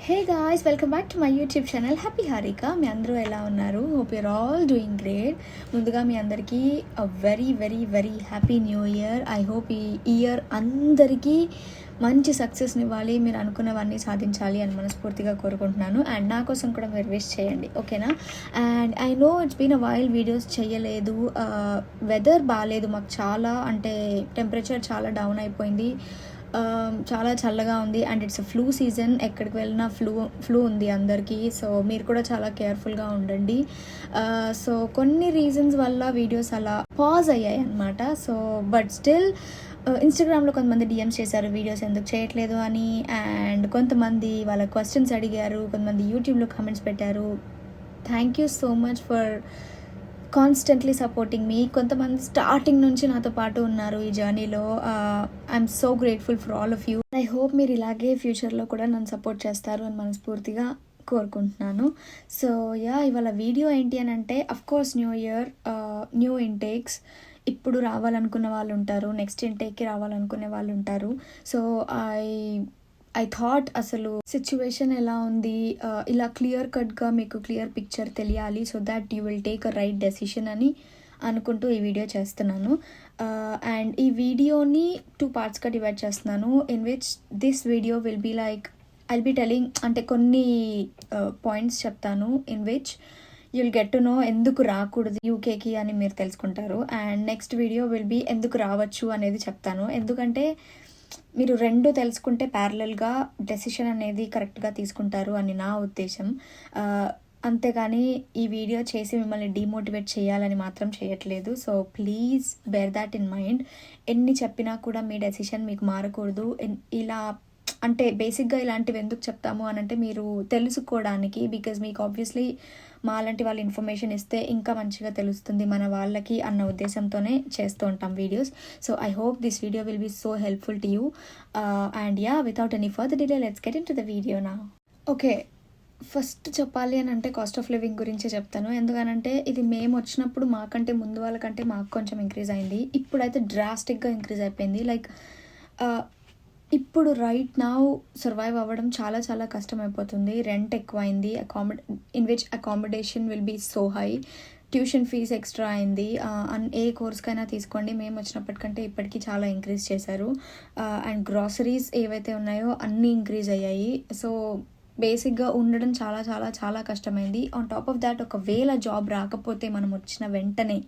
Hey guys, welcome back to my YouTube channel happy Harika. మీ అందరూ ఎలా ఉన్నారు? Hope you're all doing great. ముందుగా మీ అందరికీ very very very happy new year. I hope ఈ ఇయర్ అందరికీ మంచి సక్సెస్ని ఇవ్వాలి, మీరు అనుకున్నవన్నీ సాధించాలి అని మనస్ఫూర్తిగా కోరుకుంటున్నాను. అండ్ నా కోసం కూడా మీరు విష్ చేయండి, ఓకేనా? And I know it's been a while videos చేయలేదు. వెదర్ బాగాలేదు మాకు, చాలా అంటే టెంపరేచర్ చాలా డౌన్ అయిపోయింది. చాలా చల్లగా ఉంది అండ్ ఇట్స్ ఫ్లూ సీజన్. ఎక్కడికి వెళ్ళినా ఫ్లూ ఉంది అందరికీ. సో మీరు కూడా చాలా కేర్ఫుల్గా ఉండండి. సో కొన్ని రీజన్స్ వల్ల వీడియోస్ అలా పాజ్ అయ్యాయి అనమాట. సో బట్ స్టిల్ ఇన్స్టాగ్రామ్లో కొంతమంది డిఎమ్స్ చేశారు వీడియోస్ ఎందుకు చేయట్లేదు అని. అండ్ కొంతమంది వాళ్ళ క్వశ్చన్స్ అడిగారు, కొంతమంది యూట్యూబ్లో కామెంట్స్ పెట్టారు. Thank you so much for constantly supporting మీ. కొంతమంది స్టార్టింగ్ నుంచి నాతో పాటు ఉన్నారు ఈ జర్నీలో. I'm so grateful for all of you. I hope మీరు ఇలాగే ఫ్యూచర్లో కూడా నన్ను సపోర్ట్ చేస్తారు అని మనస్ఫూర్తిగా కోరుకుంటున్నాను. సో ఇవాళ వీడియో ఏంటి అని అంటే, of course new year, new intakes. ఇప్పుడు రావాలనుకున్న వాళ్ళు ఉంటారు, నెక్స్ట్ ఇంటేక్కి రావాలనుకునే వాళ్ళు ఉంటారు. సో ఐ థాట్ అసలు సిచ్యువేషన్ ఎలా ఉంది, ఇలా క్లియర్ కట్గా మీకు క్లియర్ పిక్చర్ తెలియాలి, so that you will take a right decision అని అనుకుంటూ ఈ వీడియో చేస్తున్నాను. అండ్ ఈ వీడియోని 2 పార్ట్స్గా డివైడ్ చేస్తున్నాను. In which this video will be like I'll be telling, అంటే కొన్ని పాయింట్స్ చెప్తాను in which you'll get to know ఎందుకు రాకూడదు యూకేకి అని మీరు తెలుసుకుంటారు. And next video will be ఎందుకు రావచ్చు అనేది చెప్తాను. ఎందుకంటే మీరు రెండు తెలుసుకుంటే ప్యారలల్గా డెసిషన్ అనేది కరెక్ట్గా తీసుకుంటారు అని నా ఉద్దేశం. అంతేగాని ఈ వీడియో చేసి మిమ్మల్ని డిమోటివేట్ చేయాలని మాత్రం చేయట్లేదు. So please bear that in mind. ఎన్ని చెప్పినా కూడా మీ డెసిషన్ మీకు మారకూడదు. ఇలా అంటే బేసిక్గా ఇలాంటివి ఎందుకు చెప్తాము అని అంటే, మీరు తెలుసుకోవడానికి. బికాజ్ మీకు ఆబ్వియస్లీ మాలాంటి వాళ్ళు ఇన్ఫర్మేషన్ ఇస్తే ఇంకా మంచిగా తెలుస్తుంది మన వాళ్ళకి అన్న ఉద్దేశంతోనే చేస్తూ ఉంటాం videos. So I hope this video will be so helpful to you. And without any further delay let's get into the video నా. ఓకే, ఫస్ట్ చెప్పాలి అని అంటే కాస్ట్ ఆఫ్ లివింగ్ గురించే చెప్తాను. ఎందుకనంటే ఇది మేము వచ్చినప్పుడు మాకంటే ముందు వాళ్ళకంటే మాకు కొంచెం ఇంక్రీజ్ అయింది. ఇప్పుడైతే డ్రాస్టిక్గా ఇంక్రీజ్ అయిపోయింది. లైక్ ఇప్పుడు రైట్ నౌ సర్వైవ్ అవ్వడం చాలా చాలా కష్టమైపోతుంది. రెంట్ ఎక్కువైంది, in which accommodation will be so high, tuition fees extra అయింది. ఏ కోర్స్కైనా తీసుకోండి, మేము వచ్చినప్పటికంటే ఇప్పటికీ చాలా ఇంక్రీజ్ చేశారు. అండ్ గ్రాసరీస్ ఏవైతే ఉన్నాయో అన్నీ ఇంక్రీజ్ అయ్యాయి. సో బేసిక్గా ఉండడం చాలా చాలా చాలా కష్టమైంది. ఆన్ టాప్ ఆఫ్ దాట్, ఒకవేళ జాబ్ రాకపోతే మనం వచ్చిన వెంటనే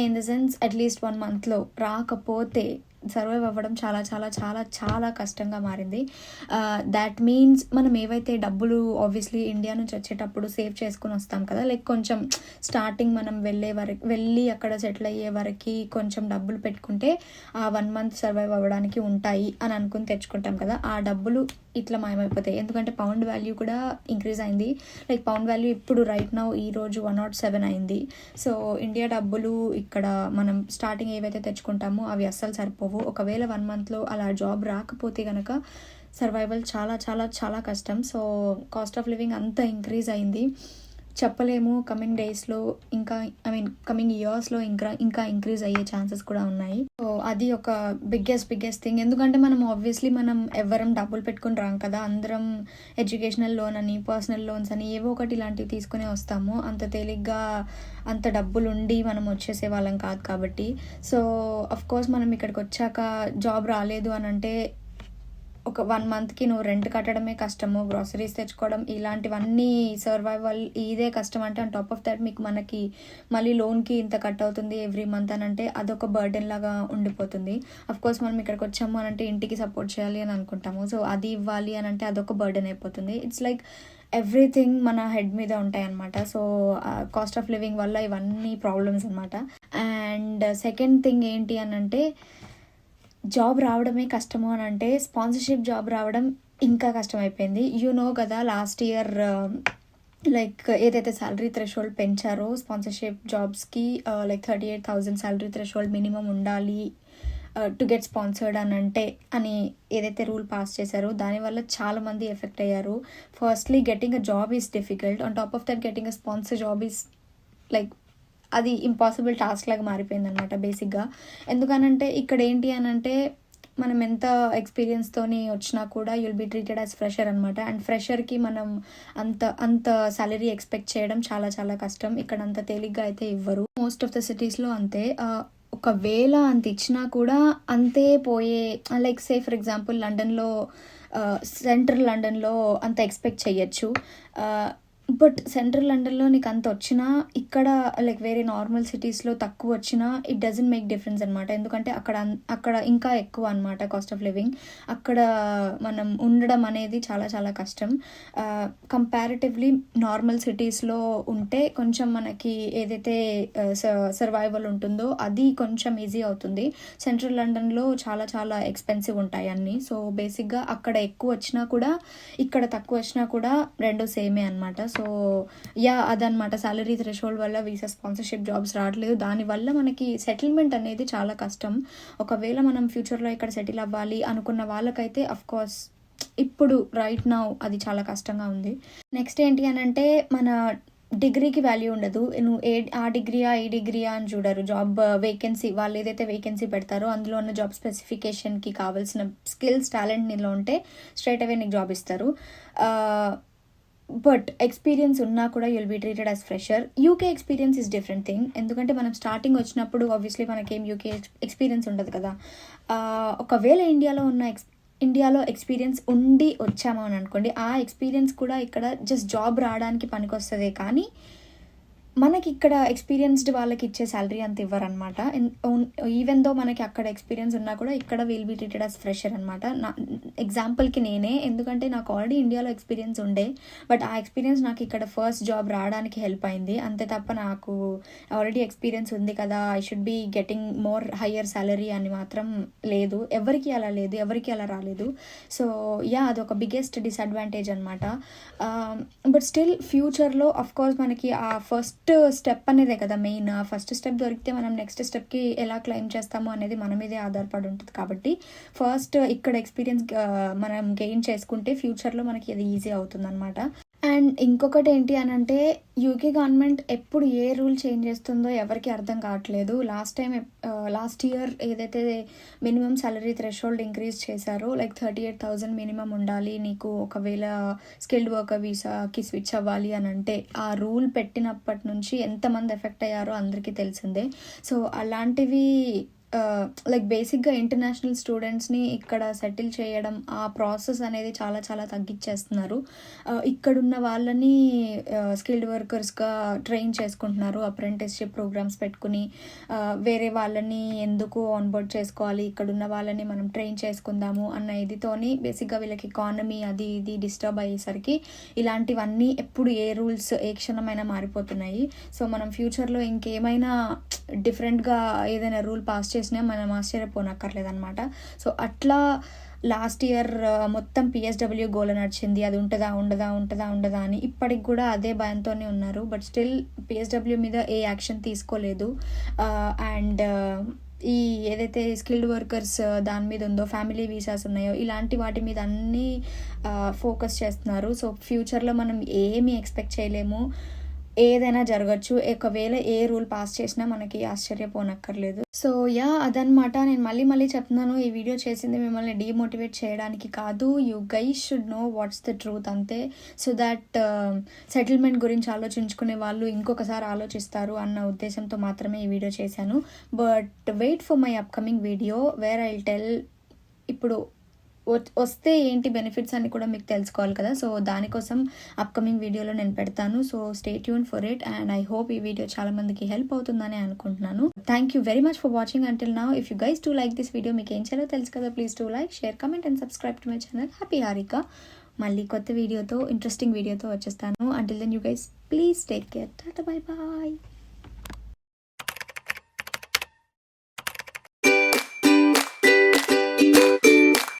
ఇన్ ద సెన్స్ అట్లీస్ట్ 1 monthలో రాకపోతే సర్వైవ్ అవ్వడం చాలా చాలా చాలా చాలా కష్టంగా మారింది. దాట్ మీన్స్ మనం ఏవైతే డబ్బులు ఆబ్వియస్లీ ఇండియా నుంచి వచ్చేటప్పుడు సేవ్ చేసుకుని వస్తాం కదా, లైక్ కొంచెం స్టార్టింగ్ మనం వెళ్ళి అక్కడ సెటిల్ అయ్యే వరకు కొంచెం డబ్బులు పెట్టుకుంటే ఆ 1 month సర్వైవ్ అవ్వడానికి ఉంటాయి అని అనుకుని తెచ్చుకుంటాం కదా, ఆ డబ్బులు ఇట్లా మాయమైపోతాయి. ఎందుకంటే పౌండ్ వాల్యూ కూడా ఇంక్రీజ్ అయింది. లైక్ పౌండ్ వాల్యూ ఇప్పుడు రైట్ నౌ ఈరోజు 107 అయింది. సో ఇండియా డబ్బులు ఇక్కడ మనం స్టార్టింగ్ ఏవైతే తెచ్చుకుంటామో అవి అస్సలు సరిపోవు. ఒకవేళ 1 monthలో అలా జాబ్ రాకపోతే కనుక సర్వైవల్ చాలా చాలా చాలా కష్టం. సో కాస్ట్ ఆఫ్ లివింగ్ అంత ఇంక్రీజ్ అయింది, చెప్పలేము. కమింగ్ డేస్లో ఇంకా కమింగ్ ఇయర్స్లో ఇంకా ఇంక్రీజ్ అయ్యే ఛాన్సెస్ కూడా ఉన్నాయి. సో అది ఒక బిగ్గెస్ట్ థింగ్. ఎందుకంటే మనం ఆబ్వియస్లీ ఎవరం డబ్బులు పెట్టుకుని రాం కదా, అందరం ఎడ్యుకేషనల్ లోన్ అని, పర్సనల్ లోన్స్ అని ఏవో ఒకటి ఇలాంటివి తీసుకునే వస్తాము. అంత తేలిగ్గా అంత డబ్బులు ఉండి మనం వచ్చేసే వాళ్ళం కాదు కాబట్టి. సో అఫ్కోర్స్ మనం ఇక్కడికి వచ్చాక జాబ్ రాలేదు అని అంటే ఒక 1 monthకి నువ్వు రెంట్ కట్టడమే కష్టము, గ్రాసరీస్ తెచ్చుకోవడం ఇలాంటివన్నీ సర్వైవల్ ఇదే కష్టం అంటే, ఆన్ టాప్ ఆఫ్ దట్ మనకి మళ్ళీ లోన్కి ఇంత కట్ అవుతుంది ఎవ్రీ మంత్ అని అంటే అదొక బర్డెన్ లాగా ఉండిపోతుంది. అఫ్కోర్స్ మనం ఇక్కడికి వచ్చాము అని అంటే ఇంటికి సపోర్ట్ చేయాలి అని అనుకుంటాము. సో అది ఇవ్వాలి అని అంటే అదొక బర్డెన్ అయిపోతుంది. ఇట్స్ లైక్ ఎవ్రీథింగ్ మన హెడ్ మీద ఉంటాయి అనమాట. సో కాస్ట్ ఆఫ్ లివింగ్ వల్ల ఇవన్నీ ప్రాబ్లమ్స్ అనమాట. అండ్ సెకండ్ థింగ్ ఏంటి అని అంటే, జాబ్ రావడమే కష్టము అని అంటే స్పాన్సర్షిప్ జాబ్ రావడం ఇంకా కష్టమైపోయింది. నో కదా, లాస్ట్ ఇయర్ లైక్ ఏదైతే శాలరీ థ్రెషోల్డ్ పెంచారో స్పాన్సర్షిప్ జాబ్స్కి, లైక్ 38,000 శాలరీ థ్రెషోల్డ్ మినిమం ఉండాలి టు గెట్ స్పాన్సర్డ్ అని ఏదైతే రూల్ పాస్ చేశారో దానివల్ల చాలామంది ఎఫెక్ట్ అయ్యారు. Firstly getting a job is difficult, on top of that getting a sponsor job is like అది ఇంపాసిబుల్ టాస్క్ లాగా మారిపోయింది అనమాట బేసిక్గా. ఎందుకనంటే ఇక్కడ ఏంటి అని అంటే మనం ఎంత ఎక్స్పీరియన్స్తోని వచ్చినా కూడా you'll be treated as fresher అనమాట. అండ్ ఫ్రెషర్కి మనం అంత సాలరీ ఎక్స్పెక్ట్ చేయడం చాలా చాలా కష్టం. ఇక్కడ అంత తేలిగ్గా అయితే ఇవ్వరు. మోస్ట్ ఆఫ్ ద సిటీస్లో అంతే. ఒకవేళ అంత ఇచ్చినా కూడా అంతే పోయే, లైక్ సే ఫర్ ఎగ్జాంపుల్ లండన్లో, సెంట్రల్ లండన్లో అంత ఎక్స్పెక్ట్ చెయ్యొచ్చు. బట్ సెంట్రల్ లండన్లో నీకు అంత వచ్చినా, ఇక్కడ లైక్ వేరే నార్మల్ సిటీస్లో తక్కువ వచ్చినా ఇట్ డజంట్ మేక్ డిఫరెన్స్ అనమాట. ఎందుకంటే అక్కడ ఇంకా ఎక్కువ అనమాట కాస్ట్ ఆఫ్ లివింగ్. అక్కడ మనం ఉండడం అనేది చాలా చాలా కష్టం. కంపారిటివ్లీ నార్మల్ సిటీస్లో ఉంటే కొంచెం మనకి ఏదైతే సర్వైవల్ ఉంటుందో అది కొంచెం ఈజీ అవుతుంది. సెంట్రల్ లండన్లో చాలా చాలా ఎక్స్పెన్సివ్ ఉంటాయి అన్నీ. సో బేసిక్గా అక్కడ ఎక్కువ వచ్చినా కూడా ఇక్కడ తక్కువ వచ్చినా కూడా రెండు సేమే అనమాట. సో అదనమాట. సాలరీ థ్రెషోల్డ్ వల్ల వీసా స్పాన్సర్షిప్ జాబ్స్ రావట్లేదు. దానివల్ల మనకి సెటిల్మెంట్ అనేది చాలా కష్టం. ఒకవేళ మనం ఫ్యూచర్లో ఇక్కడ సెటిల్ అవ్వాలి అనుకున్న వాళ్ళకైతే అఫ్కోర్స్ ఇప్పుడు రైట్ నౌ అది చాలా కష్టంగా ఉంది. నెక్స్ట్ ఏంటి అని అంటే, మన డిగ్రీకి వాల్యూ ఉండదు. నువ్వు ఆ డిగ్రీయా ఈ డిగ్రీయా అని చూడరు. జాబ్ వేకెన్సీ, వాళ్ళు ఏదైతే వేకెన్సీ పెడతారో అందులో ఉన్న జాబ్ స్పెసిఫికేషన్కి కావాల్సిన స్కిల్స్, టాలెంట్ నీలో ఉంటే స్ట్రైట్ అవే నీకు జాబ్ ఇస్తారు. బట్ ఎక్స్పీరియన్స్ ఉన్నా కూడా you'll be treated as fresher. UK experience is different thing. ఎందుకంటే మనం స్టార్టింగ్ వచ్చినప్పుడు ఆబ్వియస్లీ మనకేం యూకే ఎక్స్పీరియన్స్ ఉండదు కదా. ఒకవేళ ఇండియాలో ఎక్స్పీరియన్స్ ఉండి వచ్చాము అని అనుకోండి, ఆ ఎక్స్పీరియన్స్ కూడా ఇక్కడ జస్ట్ జాబ్ రావడానికి పనికొస్తుంది. కానీ మనకి ఇక్కడ ఎక్స్పీరియన్స్డ్ వాళ్ళకి ఇచ్చే శాలరీ అంత ఇవ్వరనమాట. ఈవెన్ దో మనకి అక్కడ ఎక్స్పీరియన్స్ ఉన్నా కూడా ఇక్కడ will be treated as fresher అనమాట. ఎగ్జాంపుల్కి నేనే, ఎందుకంటే నాకు ఆల్రెడీ ఇండియాలో ఎక్స్పీరియన్స్ ఉండే, బట్ ఆ ఎక్స్పీరియన్స్ నాకు ఇక్కడ ఫస్ట్ జాబ్ రావడానికి హెల్ప్ అయింది. అంతే తప్ప నాకు ఆల్రెడీ ఎక్స్పీరియన్స్ ఉంది కదా, I should be getting more higher salary అని మాత్రం లేదు. ఎవరికి అలా లేదు, ఎవరికి అలా రాలేదు. సో అదొక బిగ్గెస్ట్ డిసడ్వాంటేజ్ అనమాట. బట్ స్టిల్ ఫ్యూచర్లో అఫ్కోర్స్ మనకి ఆ ఫస్ట్ స్టెప్ అనేదే కదా మెయిన్. ఫస్ట్ స్టెప్ దొరికితే మనం నెక్స్ట్ స్టెప్కి ఎలా క్లైమ్ చేస్తాము అనేది మన మీదే ఆధారపడి ఉంటుంది. కాబట్టి ఫస్ట్ ఇక్కడ ఎక్స్పీరియన్స్ మనం గెయిన్ చేసుకుంటే ఫ్యూచర్లో మనకి అది ఈజీ అవుతుంది అనమాట. అండ్ ఇంకొకటి ఏంటి అని అంటే, యూకే గవర్నమెంట్ ఎప్పుడు ఏ రూల్ చేంజ్ చేస్తుందో ఎవరికి అర్థం కావట్లేదు. లాస్ట్ ఇయర్ ఏదైతే మినిమం సాలరీ థ్రెషోల్డ్ ఇంక్రీజ్ చేశారో, లైక్ 38,000 మినిమం ఉండాలి నీకు ఒకవేళ స్కిల్డ్ వర్కర్ వీసాకి స్విచ్ అవ్వాలి అని అంటే, ఆ రూల్ పెట్టినప్పటి నుంచి ఎంతమంది ఎఫెక్ట్ అయ్యారో అందరికీ తెలిసిందే. సో అలాంటివి లైక్ బేసిక్గా ఇంటర్నేషనల్ స్టూడెంట్స్ని ఇక్కడ సెటిల్ చేయడం, ఆ ప్రాసెస్ అనేది చాలా చాలా తగ్గించేస్తున్నారు. ఇక్కడున్న వాళ్ళని స్కిల్డ్ వర్కర్స్గా ట్రైన్ చేసుకుంటున్నారు. అప్రెంటిస్షిప్ ప్రోగ్రామ్స్ పెట్టుకుని వేరే వాళ్ళని ఎందుకు ఆన్బోర్డ్ చేసుకోవాలి, ఇక్కడున్న వాళ్ళని మనం ట్రైన్ చేసుకుందాము అన్న ఇదితోని బేసిక్గా వీళ్ళకి ఎకానమీ అది ఇది డిస్టర్బ్ అయ్యేసరికి ఇలాంటివన్నీ ఎప్పుడు ఏ రూల్స్ ఏ క్షణమైనా మారిపోతున్నాయి. సో మనం ఫ్యూచర్లో ఇంకేమైనా డిఫరెంట్గా ఏదైనా రూల్ పాస్ చేసినా మనం ఆశ్చర్యపోనక్కర్లేదన్నమాట. సో అట్లా లాస్ట్ ఇయర్ మొత్తం పిఎస్డబ్ల్యూ గోల నడిచింది. అది ఉండదా అని ఇప్పటికి కూడా అదే భయంతోనే ఉన్నారు. బట్ స్టిల్ పిఎస్డబ్ల్యూ మీద ఏ యాక్షన్ తీసుకోలేదు. అండ్ ఈ ఏదైతే స్కిల్డ్ వర్కర్స్ దాని మీద ఉందో, ఫ్యామిలీ వీసాస్ ఉన్నాయో, ఇలాంటి వాటి మీద అన్నీ ఫోకస్ చేస్తున్నారు. సో ఫ్యూచర్లో మనం ఏమీ ఎక్స్పెక్ట్ చేయలేము, ఏదైనా జరగచ్చు. ఒకవేళ ఏ రూల్ పాస్ చేసినా మనకి ఆశ్చర్యపోనక్కర్లేదు. సో అదనమాట. నేను మళ్ళీ చెప్తున్నాను, ఈ వీడియో చేసింది మిమ్మల్ని డీమోటివేట్ చేయడానికి కాదు. You guys should know what's the truth అంతే. సో దట్ సెటిల్మెంట్ గురించి ఆలోచించుకునే వాళ్ళు ఇంకొకసారి ఆలోచిస్తారు అన్న ఉద్దేశంతో మాత్రమే ఈ వీడియో చేశాను. But wait for my upcoming video where I tell ఇప్పుడు వస్తే ఏంటి బెనిఫిట్స్ అని కూడా మీకు తెలుసుకోవాలి కదా. సో దానికోసం అప్కమింగ్ వీడియోలో నేను పెడతాను. So stay tune for it. And I hope ఈ వీడియో చాలా మందికి హెల్ప్ అవుతుందని అనుకుంటున్నాను. Thank you very much for watching until now. If you guys to like this video, మీకు ఏం చేయాలో తెలుసు కదా, please to like, share, comment and subscribe to my channel happy Harika. మళ్ళీ కొత్త వీడియోతో, ఇంట్రెస్టింగ్ వీడియోతో వచ్చేస్తాను. Until then you guys please take care. Tata, bye bye.